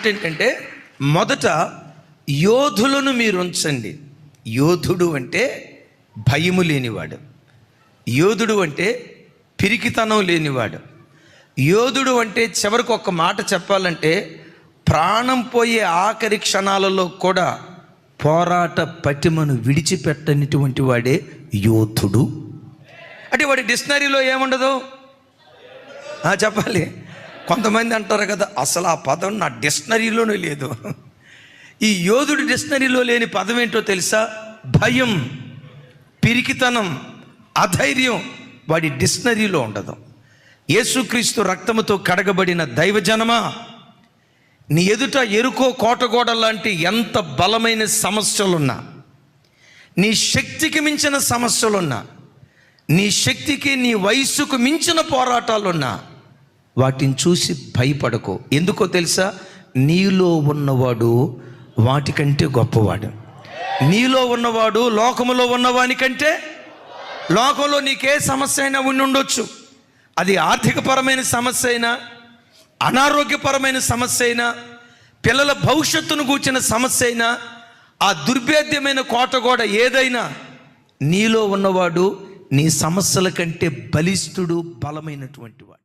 ఏంటంటే మొదట యోధులను మీరు ఉంచండి. యోధుడు అంటే భయము లేనివాడు, యోధుడు అంటే పిరికితనం లేనివాడు, యోధుడు అంటే చివరికి ఒక మాట చెప్పాలంటే ప్రాణం పోయే ఆఖరి క్షణాలలో కూడా పోరాట పటిమను విడిచిపెట్టనిటువంటి వాడే యోధుడు. అంటే వాడి డిక్షనరీలో ఏముండదు చెప్పాలి. కొంతమంది అంటారు కదా, అసలు ఆ పదం నా డిక్షనరీలోనే లేదు. ఈ యోధుడి డిక్షనరీలో లేని పదం ఏంటో తెలుసా? భయం, పిరికితనం, అధైర్యం వాడి డిక్షనరీలో ఉండదు. యేసుక్రీస్తు రక్తముతో కడగబడిన దైవజనమా, నీ ఎదుట ఎరుకో కోటగోడ లాంటి ఎంత బలమైన సమస్యలున్నా, నీ శక్తికి మించిన సమస్యలున్నా, నీ శక్తికి నీ వయస్సుకు మించిన పోరాటాలున్నా వాటిని చూసి భయపడకు. ఎందుకో తెలుసా? నీలో ఉన్నవాడు వాటికంటే గొప్పవాడు. నీలో ఉన్నవాడు లోకములో ఉన్నవానికంటే, లోకంలో నీకే సమస్య అయినా ఉండి ఉండొచ్చు. అది ఆర్థికపరమైన సమస్య అయినా, అనారోగ్యపరమైన సమస్య అయినా, పిల్లల భవిష్యత్తును గూర్చిన సమస్య అయినా, ఆ దుర్భేద్యమైన కోటగోడ ఏదైనా, నీలో ఉన్నవాడు నీ సమస్యల కంటే బలిష్ఠుడు, బలమైనటువంటి వాడు.